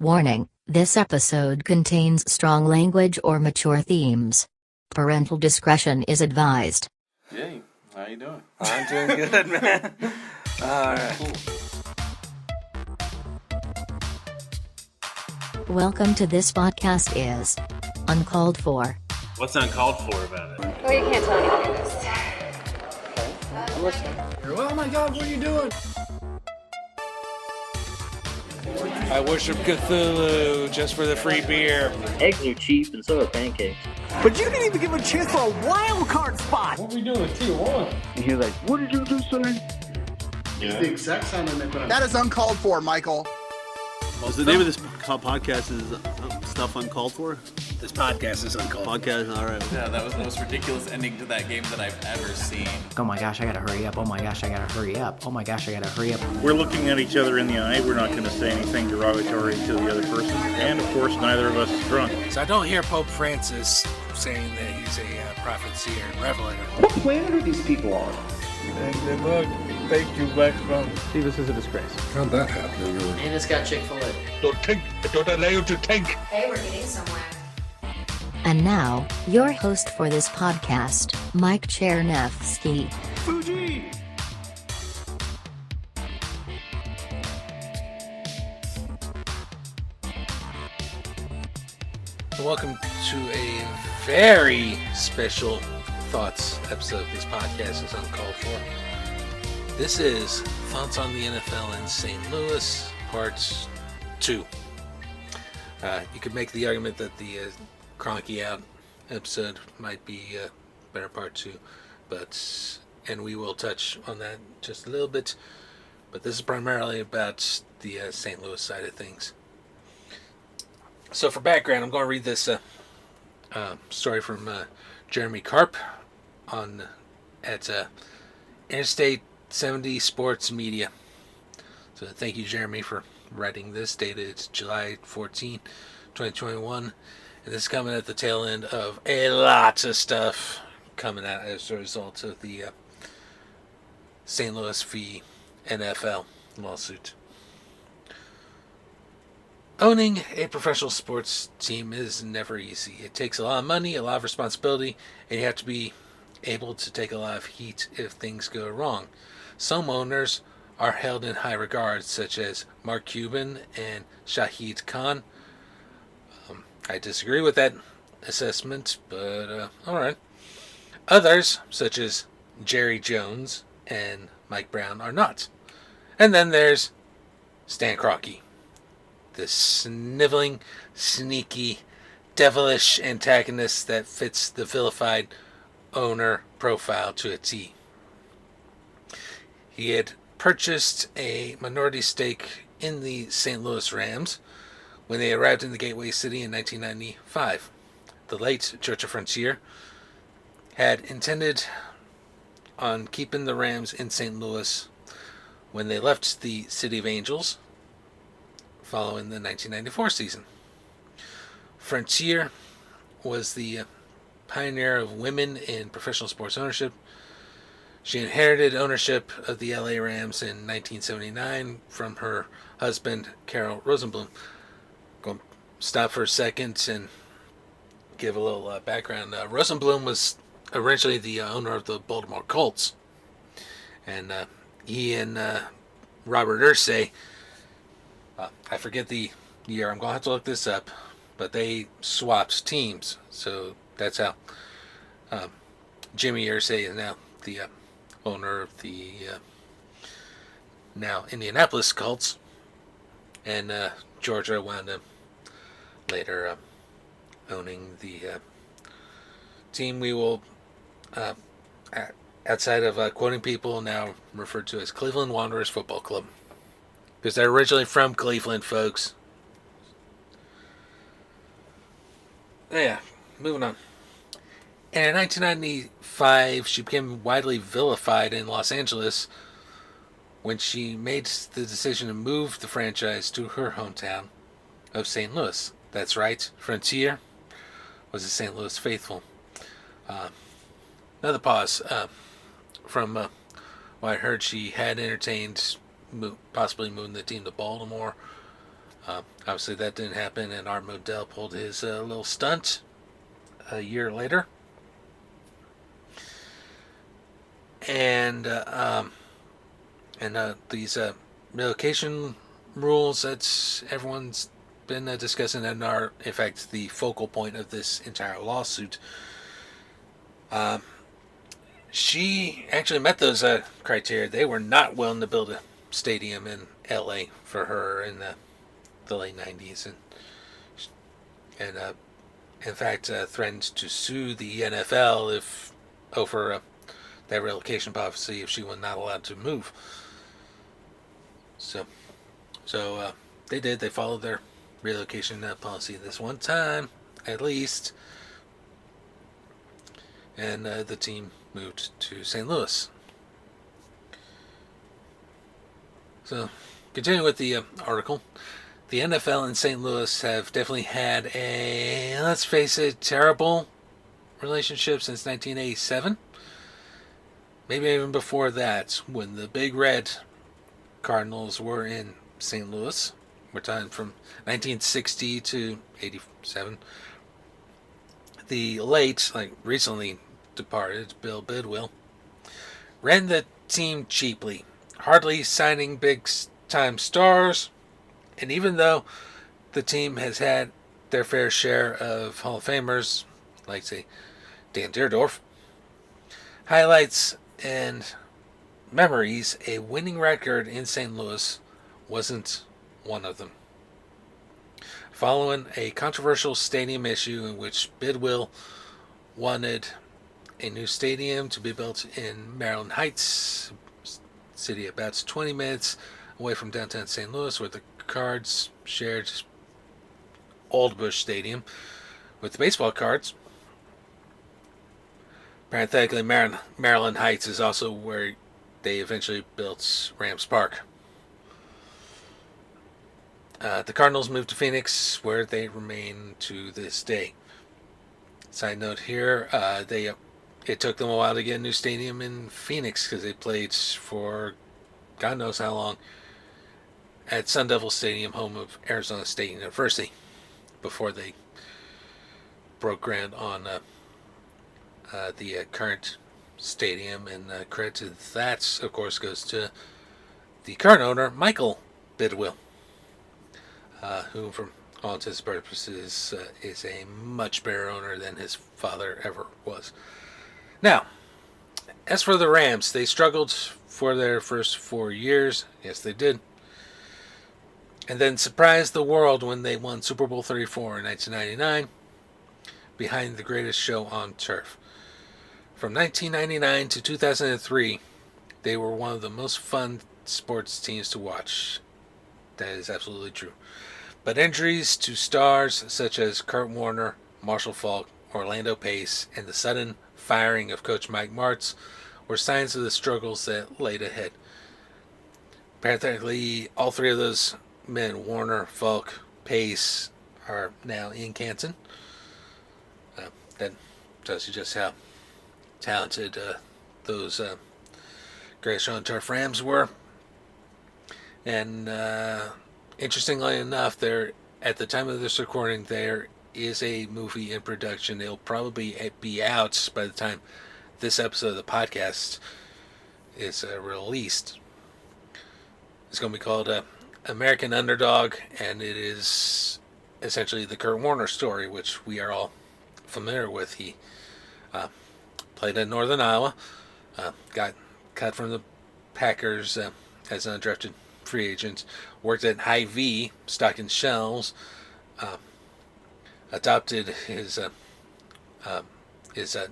Warning, this episode contains strong language or mature themes. Parental discretion is advised. Hey, how you doing? I'm doing good, man. Alright. Cool. Welcome to this podcast is Uncalled For. What's uncalled for about it? Well, you can't tell anybody this. I'm listening. Oh my God, what are you doing? I worship Cthulhu just for the free beer. Eggs are cheap and so are pancakes. But you didn't even give a chance for a wild card spot! What are we doing with Tijuana? And you're like, what did you just say? It's the exact sound I make when That is uncalled for, Michael. Well, the name of this podcast is Stuff Uncalled For? This podcast is uncalled for. Podcast, alright. Yeah, that was the most ridiculous ending to that game that I've ever seen. Oh my gosh, I gotta hurry up. Oh my gosh, I gotta hurry up. Oh my gosh, I gotta hurry up. We're looking at each other in the eye. We're not going to say anything derogatory to the other person. And, of course, neither of us is drunk. So I don't hear Pope Francis saying that he's a prophet, seer, and revelator. What planet are these people on? And the Lord take you back from. See, this is a disgrace. How'd that happen, really? And it's got Chick-fil-A. Don't think. I don't allow you to think. Hey, we're getting somewhere. And now, your host for this podcast, Mike Chernevsky. Fuji! Welcome to a very special Thoughts episode of this podcast is uncalled for. This is Thoughts on the NFL in St. Louis, Part 2. You could make the argument that the Cronky Out episode might be better Part 2, and we will touch on that just a little bit, but this is primarily about the St. Louis side of things. So for background, I'm going to read this story from Jeremy Karp at Interstate 70 Sports Media. So thank you, Jeremy, for writing this. Dated July 14, 2021. And this is coming at the tail end of a lot of stuff coming out as a result of the St. Louis v. NFL lawsuit. Owning a professional sports team is never easy. It takes a lot of money, a lot of responsibility, and you have to be able to take a lot of heat if things go wrong. Some owners are held in high regard, such as Mark Cuban and Shahid Khan. I disagree with that assessment, but alright. Others, such as Jerry Jones and Mike Brown, are not. And then there's Stan Kroenke, the sniveling, sneaky, devilish antagonist that fits the vilified owner profile to a T. He had purchased a minority stake in the St. Louis Rams when they arrived in the Gateway City in 1995. The late Georgia Frontier had intended on keeping the Rams in St. Louis when they left the City of Angels following the 1994 season. Frontier was the pioneer of women in professional sports ownership. She inherited ownership of the LA Rams in 1979 from her husband, Carroll Rosenblum. Going to stop for a second and give a little background. Rosenblum was originally the owner of the Baltimore Colts. And he and Robert Irsay, I forget the year, I'm going to have to look this up, but they swapped teams. So that's how Jimmy Irsay is now the owner of the now Indianapolis Colts, and Georgia wound up later owning the team we will, outside of quoting people, now referred to as Cleveland Wanderers Football Club, because they're originally from Cleveland, folks. Yeah, moving on. And in 1995, she became widely vilified in Los Angeles when she made the decision to move the franchise to her hometown of St. Louis. That's right, Frontier was a St. Louis faithful. Another pause. From what I heard, she had entertained possibly moving the team to Baltimore Obviously, that didn't happen, and Art Modell pulled his little stunt a year later. And these relocation rules that everyone's been discussing and are, in fact, the focal point of this entire lawsuit. She actually met those criteria. They were not willing to build a stadium in LA for her in the late 90s, and in fact threatened to sue the NFL if over that relocation policy if she was not allowed to move. So they did. They followed their relocation policy this one time, at least, and the team moved to St. Louis. So, continuing with the article, the NFL and St. Louis have definitely had a, let's face it, terrible relationship since 1987. Maybe even before that, when the Big Red Cardinals were in St. Louis. We're talking from 1960 to 87. The late, recently departed Bill Bidwill ran the team cheaply, hardly signing big-time stars, and even though the team has had their fair share of Hall of Famers, like, say, Dan Dierdorf, highlights and memories, a winning record in St. Louis wasn't one of them. Following a controversial stadium issue in which Bidwill wanted a new stadium to be built in Maryland Heights, city about 20 minutes away from downtown St. Louis, where the Cards shared Old Bush Stadium with the baseball Cards. Parenthetically, Maryland Heights is also where they eventually built Rams Park. The Cardinals moved to Phoenix, where they remain to this day. Side note here, it took them a while to get a new stadium in Phoenix because they played for God knows how long at Sun Devil Stadium, home of Arizona State University, before they broke ground on the current stadium. And credit to that, of course, goes to the current owner, Michael Bidwill, who, from all intents and purposes, is a much better owner than his father ever was. Now, as for the Rams, they struggled for their first 4 years. Yes, they did. And then surprised the world when they won Super Bowl 34 in 1999, behind the greatest show on turf. From 1999 to 2003, they were one of the most fun sports teams to watch. That is absolutely true. But injuries to stars such as Kurt Warner, Marshall Faulk, Orlando Pace, and the sudden firing of Coach Mike Martz were signs of the struggles that laid ahead. Parenthetically, all three of those men, Warner, Faulk, Pace, are now in Canton. That tells you just how talented those greatest show on turf Rams were. And interestingly enough, at the time of this recording, there is a movie in production. It'll probably be out by the time this episode of the podcast is released. It's going to be called American Underdog, and it is essentially the Kurt Warner story, which we are all familiar with. He played in Northern Iowa, got cut from the Packers as an undrafted free agent, worked at Hy-Vee, stocking shelves, adopted his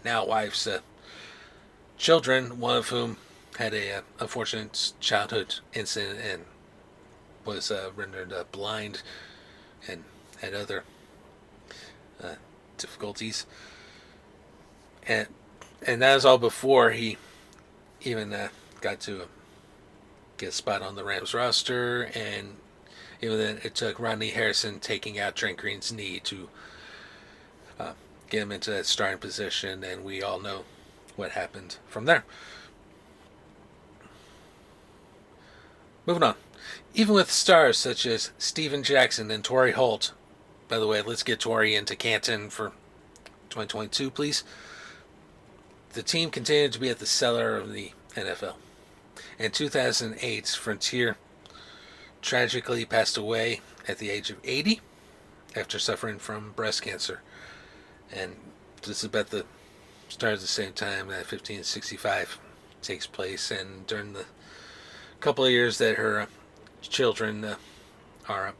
now wife's children, one of whom had a unfortunate childhood incident and was rendered blind and had other difficulties. And that was all before he even got to get a spot on the Rams roster, and even then it took Rodney Harrison taking out Trent Green's knee to get him into that starting position, and we all know what happened from there. Moving on. Even with stars such as Steven Jackson and Torrey Holt. By the way, let's get Torrey into Canton for 2022, please. The team continued to be at the cellar of the NFL. In 2008, Frontier tragically passed away at the age of 80 after suffering from breast cancer. And this is about the start of the same time that 1565 takes place, and during the couple of years that her children are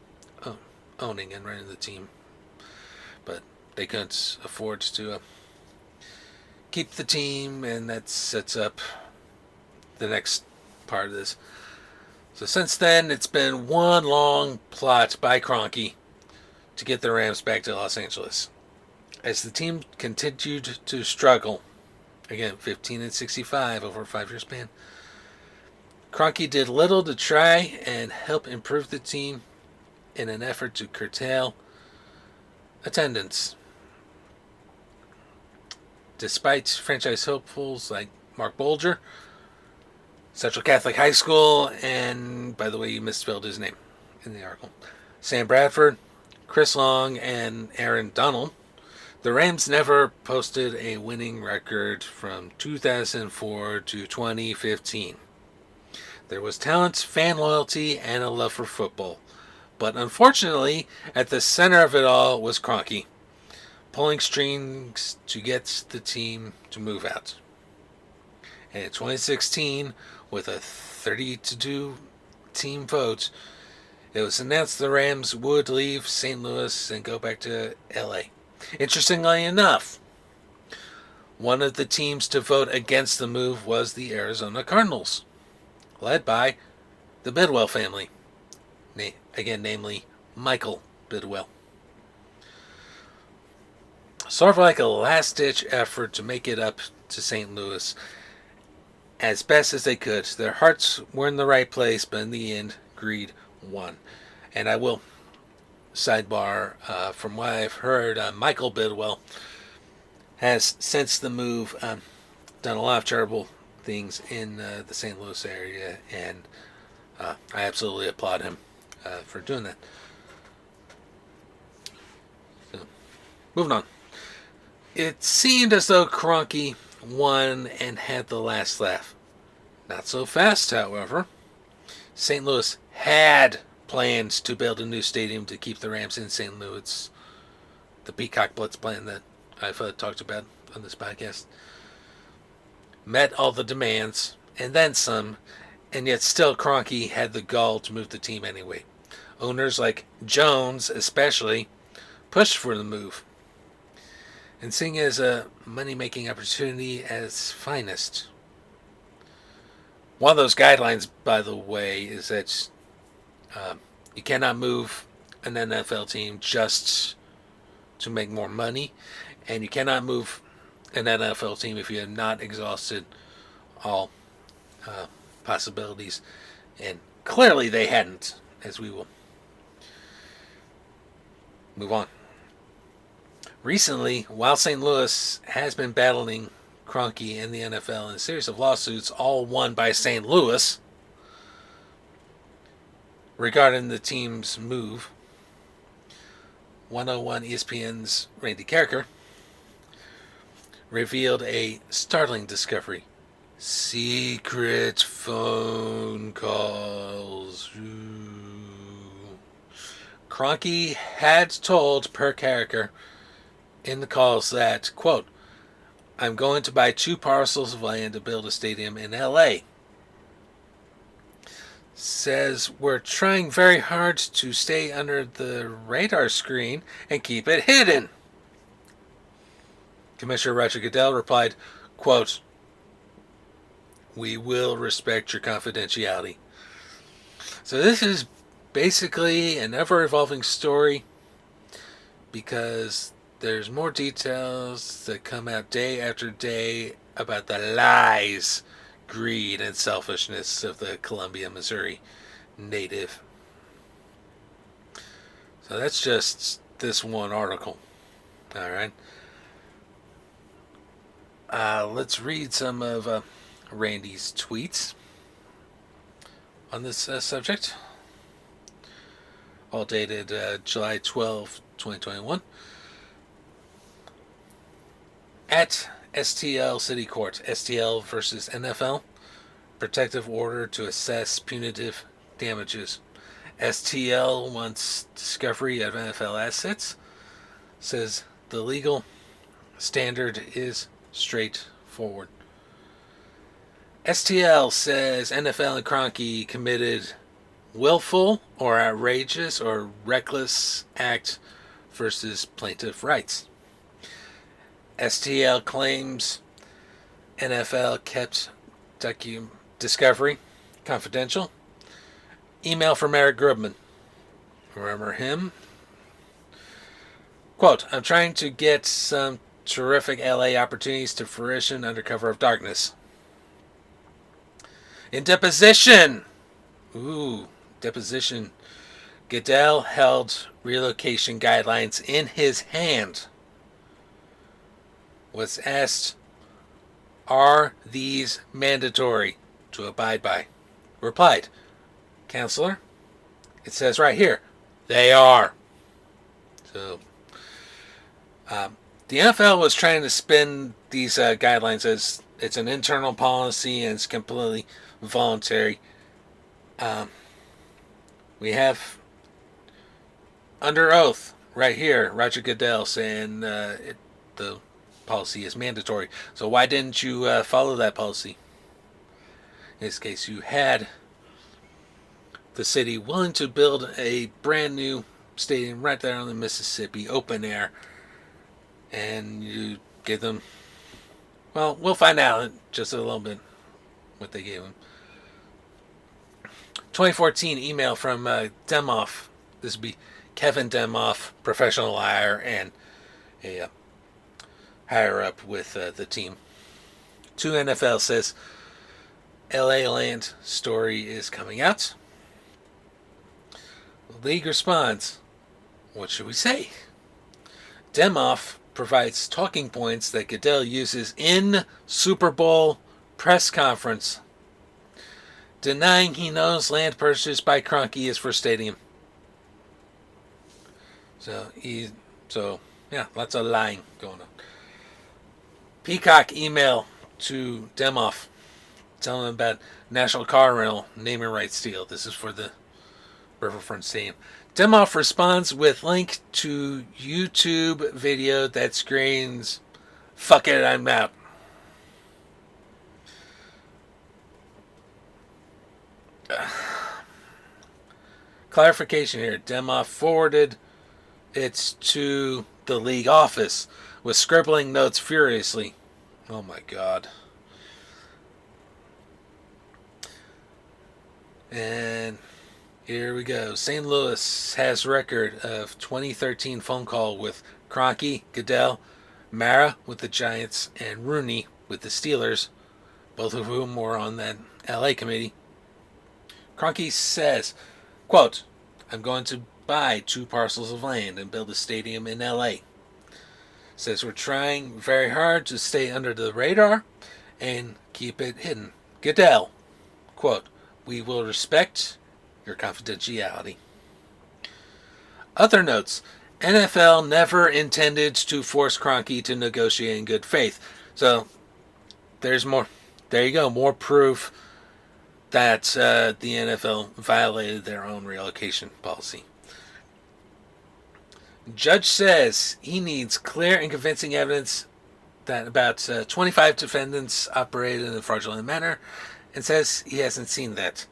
owning and running the team. But they couldn't afford to keep the team, and that sets up the next part of this. So since then, it's been one long plot by Kroenke to get the Rams back to Los Angeles. As the team continued to struggle, again, 15-65 over a 5-year span, Kroenke did little to try and help improve the team in an effort to curtail attendance. Despite franchise hopefuls like Mark Bolger, Central Catholic High School, and by the way, you misspelled his name in the article, Sam Bradford, Chris Long, and Aaron Donald, the Rams never posted a winning record from 2004 to 2015. There was talent, fan loyalty, and a love for football. But unfortunately, at the center of it all was Kroenke, pulling strings to get the team to move out. And in 2016, with a 30-2 team vote, it was announced the Rams would leave St. Louis and go back to LA. Interestingly enough, one of the teams to vote against the move was the Arizona Cardinals, led by the Bidwell family, namely Michael Bidwell. Sort of like a last-ditch effort to make it up to St. Louis as best as they could. Their hearts were in the right place, but in the end, greed won. And I will sidebar, from what I've heard, Michael Bidwell has, since the move, done a lot of charitable things in the St. Louis area, and I absolutely applaud him for doing that. So, moving on. It seemed as though Kroenke won and had the last laugh. Not so fast, however. St. Louis had plans to build a new stadium to keep the Rams in St. Louis. The Peacock Blitz plan that I've talked about on this podcast. Met all the demands, and then some, and yet still Kroenke had the gall to move the team anyway. Owners like Jones, especially, pushed for the move. And seeing it as a money-making opportunity at its finest. One of those guidelines, by the way, is that you cannot move an NFL team just to make more money, and you cannot move an NFL team if you have not exhausted all possibilities. And clearly they hadn't, as we will move on. Recently, while St. Louis has been battling Kroenke in the NFL in a series of lawsuits, all won by St. Louis, regarding the team's move, 101 ESPN's Randy Karraker revealed a startling discovery. Secret phone calls. Kroenke had told, per Karraker, in the calls that, quote, "I'm going to buy 2 parcels of land to build a stadium in LA. Says we're trying very hard to stay under the radar screen and keep it hidden." Commissioner Roger Goodell replied, quote, "We will respect your confidentiality." So this is basically an ever-evolving story because there's more details that come out day after day about the lies, greed, and selfishness of the Columbia, Missouri native. So that's just this one article. All right. Let's read some of Randy's tweets on this subject. all dated July 12, 2021. At STL City Court, STL versus NFL, protective order to assess punitive damages. STL wants discovery of NFL assets, says the legal standard is straightforward. STL says NFL and Kroenke committed willful or outrageous or reckless act versus plaintiff rights. STL claims NFL kept discovery confidential. Email from Eric Grubman. Remember him? Quote, I'm trying to get some terrific LA opportunities to fruition under cover of darkness. In deposition! Deposition. Goodell held relocation guidelines in his hand. Was asked, are these mandatory to abide by? Replied, Counselor, it says right here, they are. So, the NFL was trying to spin these guidelines as it's an internal policy and it's completely voluntary. We have under oath right here Roger Goodell saying the policy is mandatory. So why didn't you follow that policy? In this case, you had the city willing to build a brand new stadium right there on the Mississippi, open air, and you give them, well, we'll find out in just a little bit what they gave them. 2014 email from Demoff. This would be Kevin Demoff, professional liar and a higher up with the team. To NFL says, LA Land story is coming out. League responds, what should we say? Demoff provides talking points that Goodell uses in Super Bowl press conference, denying he knows land purchased by Kroenke is for stadium. So lots of lying going on. Peacock email to Demoff telling him about National Car Rental naming rights deal. This is for the Riverfront Stadium. Demoff responds with link to YouTube video that screams, fuck it, I'm out. Clarification here. Demoff forwarded it to the league office with scribbling notes furiously. Oh my God. And here we go. St. Louis has record of 2013 phone call with Kroenke, Goodell, Mara with the Giants, and Rooney with the Steelers, both of whom were on that LA committee. Kroenke says, quote, I'm going to buy 2 parcels of land and build a stadium in LA. Says we're trying very hard to stay under the radar and keep it hidden. Goodell, quote, we will respect your confidentiality. Other notes, NFL never intended to force Kroenke to negotiate in good faith. So there's more. There you go, more proof that the NFL violated their own relocation policy. Judge says he needs clear and convincing evidence that about 25 defendants operated in a fraudulent manner, and says he hasn't seen that.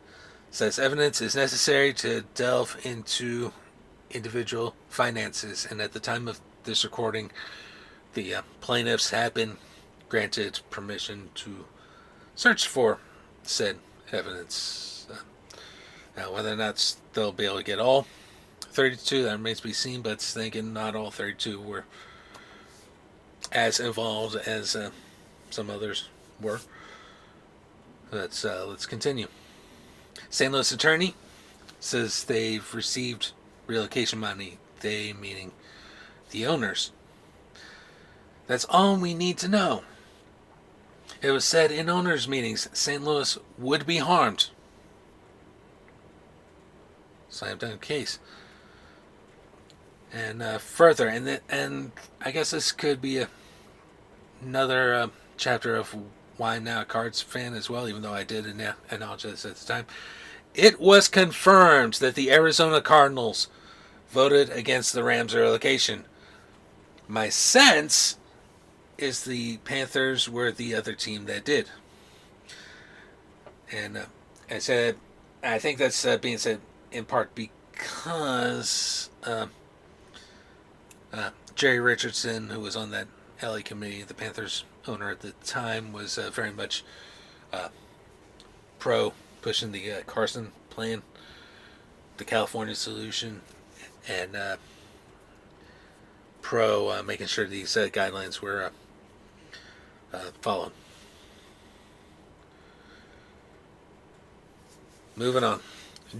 Says evidence is necessary to delve into individual finances, and at the time of this recording, the plaintiffs have been granted permission to search for said evidence. Now, whether or not they'll be able to get all 32, that remains to be seen, but it's thinking not all 32 were as involved as some others were. Let's continue. St. Louis attorney says they've received relocation money. They meaning the owners. That's all we need to know. It was said in owners' meetings St. Louis would be harmed. Slam dunk case. And further, and I guess this could be another chapter of why I'm now a Cards fan as well, even though I did acknowledge this at the time. It was confirmed that the Arizona Cardinals voted against the Rams relocation. My sense is the Panthers were the other team that did. And I think that's being said in part because Jerry Richardson, who was on that LA committee, the Panthers owner at the time, was very much pro pushing the Carson plan, the California solution, and pro making sure these guidelines were followed. Moving on.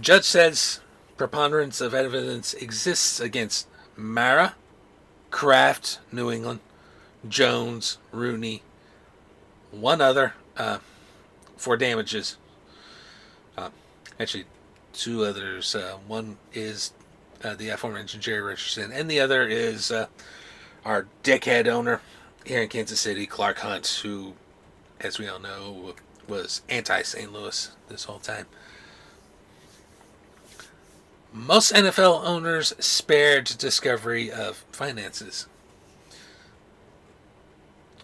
Judge says preponderance of evidence exists against Mara, Kraft, New England, Jones, Rooney, one other for damages. Actually, two others. One is the aforementioned Jerry Richardson, and the other is our dickhead owner here in Kansas City, Clark Hunt, who, as we all know, was anti-St. Louis this whole time. Most NFL owners spared discovery of finances.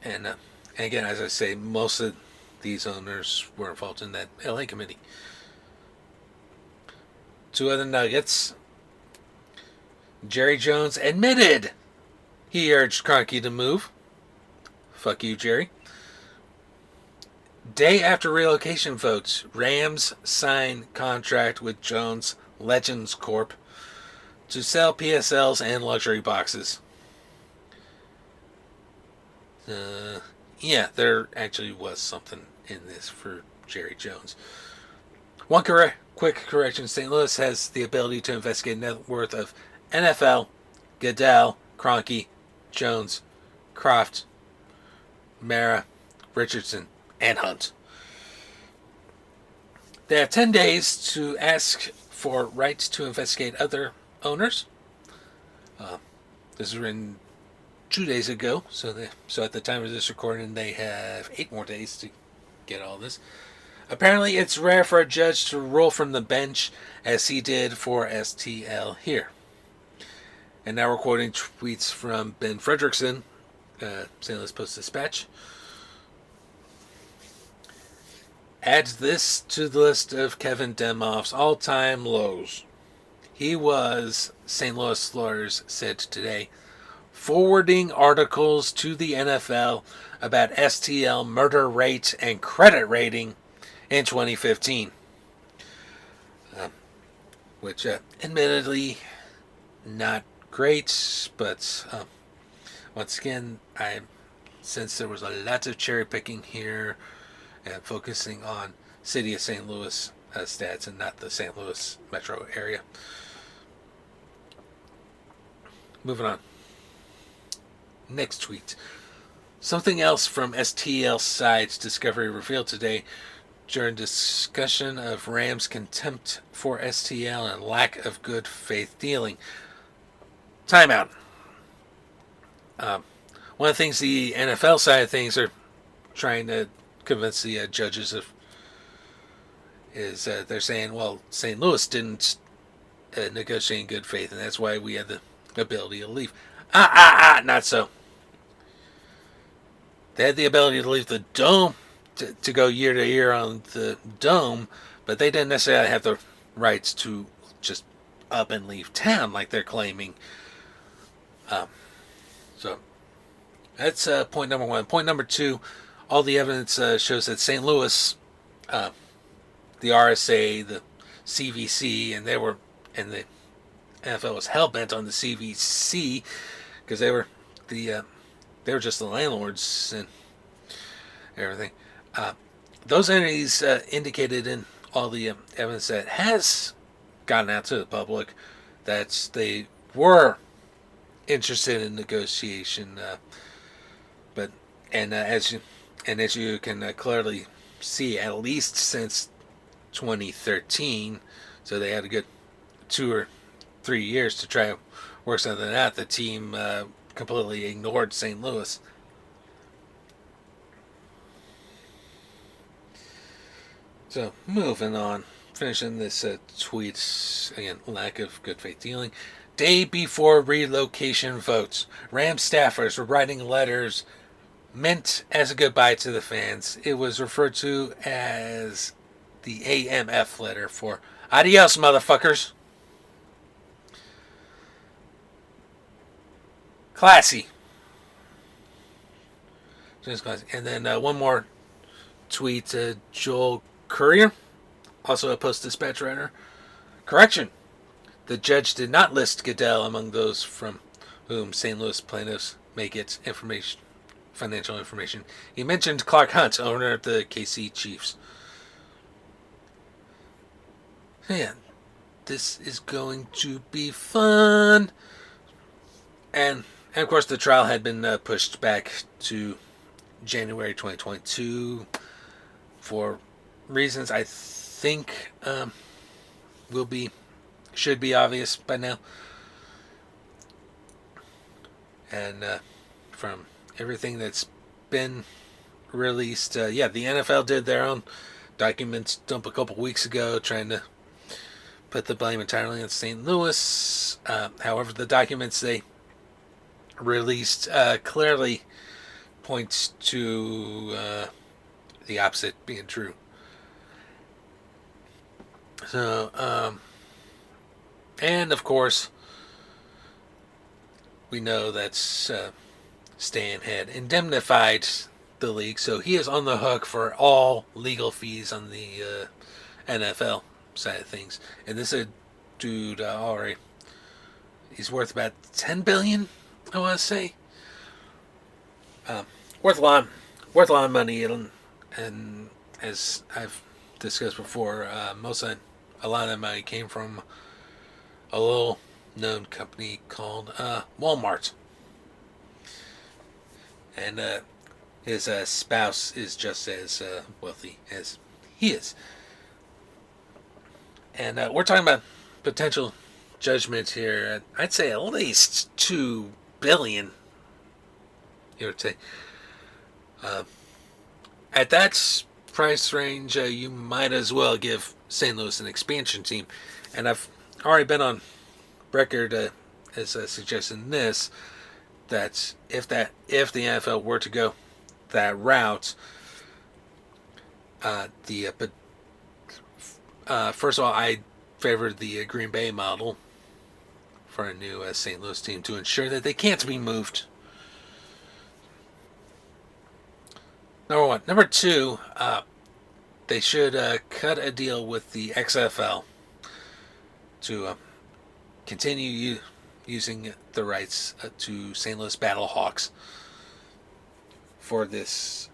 And again, as I say, most of these owners were involved in that LA committee. Two other nuggets. Jerry Jones admitted he urged Kroenke to move. Fuck you, Jerry. Day after relocation votes, Rams sign contract with Jones Legends Corp to sell PSLs and luxury boxes. Yeah, there actually was something in this for Jerry Jones. One quick correction. St. Louis has the ability to investigate net worth of NFL, Goodell, Kroenke, Jones, Kraft, Mara, Richardson, and Hunt. They have 10 days to ask for rights to investigate other owners. This was written 2 days ago, so at the time of this recording, they have 8 more days to get all this. Apparently, it's rare for a judge to rule from the bench, as he did for STL here. And now we're quoting tweets from Ben Fredrickson, St. Louis Post-Dispatch. Add this to the list of Kevin Demoff's all-time lows. He was, St. Louis lawyers said today, forwarding articles to the NFL about STL murder rate and credit rating in 2015. Which, admittedly, not great, but once again, since there was a lot of cherry picking here, and focusing on City of St. Louis stats and not the St. Louis metro area. Moving on. Next tweet. Something else from STL side's discovery revealed today during discussion of Rams' contempt for STL and lack of good faith dealing. Timeout. One of the things the NFL side of things are trying to convince the judges of is they're saying, well, St. Louis didn't negotiate in good faith, and that's why we had the ability to leave. Not so. They had the ability to leave the dome, to go year to year on the dome, but they didn't necessarily have the rights to just up and leave town like they're claiming. So that's point number one. Point number two, all the evidence shows that St. Louis, the RSA, the CVC, and the NFL was hell bent on the CVC because they were just the landlords and everything. Those entities indicated in all the evidence that has gotten out to the public that they were interested in negotiation, as you can clearly see, at least since 2013, so they had a good 2 or 3 years to try to Worse than that, the team completely ignored St. Louis. So, moving on. Finishing this tweet, again, lack of good faith dealing. Day before relocation votes, Rams staffers were writing letters meant as a goodbye to the fans. It was referred to as the AMF letter for adios, motherfuckers. Classy. Just classy. And then one more tweet, Joel Courier, also a Post-Dispatch writer. Correction. The judge did not list Goodell among those from whom St. Louis plaintiffs may get financial information. He mentioned Clark Hunt, owner of the KC Chiefs. Man, this is going to be fun. And of course, the trial had been pushed back to January 2022 for reasons I think should be obvious by now. And from everything that's been released, the NFL did their own documents dump a couple weeks ago, trying to put the blame entirely on St. Louis. However, the documents they released clearly points to the opposite being true. So, and of course, we know that Stan had indemnified the league, so he is on the hook for all legal fees on the NFL side of things. And this dude already, he's worth about $10 billion, I want to say. Worth a lot of money, and as I've discussed before, a lot of that money came from a little known company called Walmart. And his spouse is just as wealthy as he is. And we're talking about potential judgment here. I'd say at least $2 billion. You would say. At that price range, you might as well give St. Louis an expansion team. And I've already been on record as suggesting this, that if the NFL were to go that route, first of all, I favored the Green Bay model for a new St. Louis team to ensure that they can't be moved. Number one. Number two, they should cut a deal with the XFL to continue using the rights to St. Louis Battlehawks for this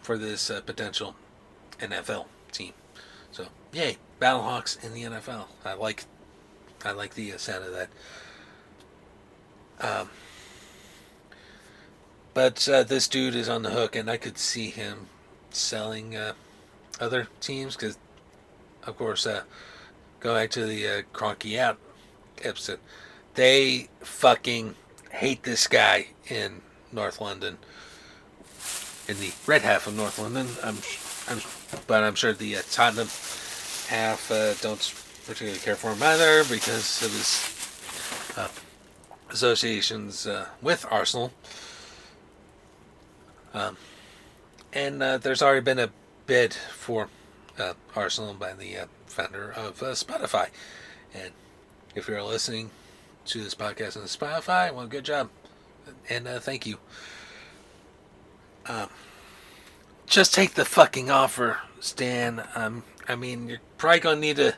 potential NFL team. So, yay, Battlehawks in the NFL. I like the sound of that. But this dude is on the hook, and I could see him selling other teams, because, of course, go back to the Cronky Out episode. They fucking hate this guy in North London, in the red half of North London. But I'm sure the Tottenham half don't particularly care for him either, because of his associations with Arsenal. And there's already been a bid for Arsenal by the founder of Spotify. And if you're listening to this podcast on Spotify, well, good job. And thank you. Just take the fucking offer, Stan. I mean, you're probably going to need to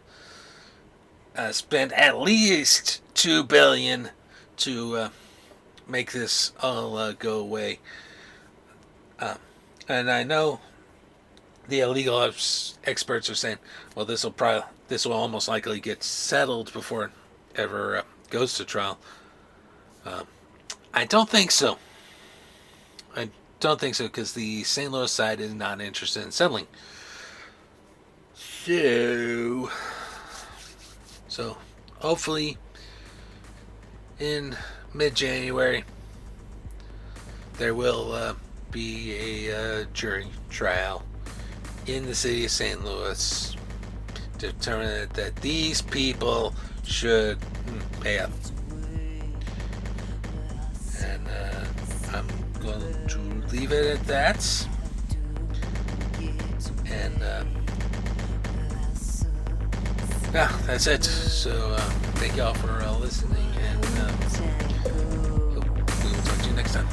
spend at least $2 billion to make this all go away. And I know the legal experts are saying, well, this will almost likely get settled before it ever goes to trial. I don't think so. I don't think so, because the St. Louis side is not interested in settling. So hopefully in mid-January, there will be a jury trial in the city of St. Louis to determine that these people should pay up. And I'm going to leave it at that. And that's it. So thank y'all for listening, and we will talk to you next time.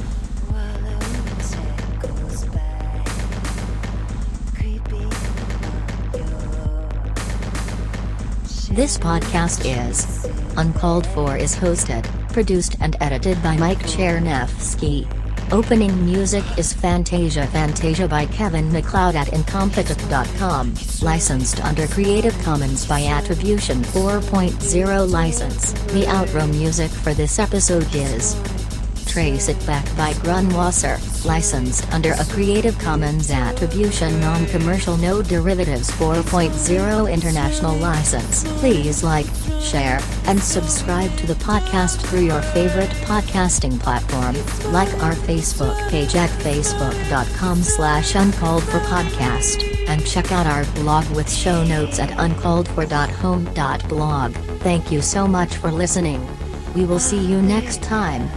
This podcast is Uncalled For is hosted, produced and edited by Mike Chernevsky. Opening music is Fantasia by Kevin MacLeod at Incompetent.com, licensed under Creative Commons by Attribution 4.0 license. The outro music for this episode is Trace It Back by Grunwasser, licensed under a Creative Commons Attribution Non-Commercial No Derivatives 4.0 International License. Please like, share, and subscribe to the podcast through your favorite podcasting platform. Like our Facebook page at facebook.com/uncalledforpodcast, and check out our blog with show notes at uncalledfor.home.blog. Thank you so much for listening. We will see you next time.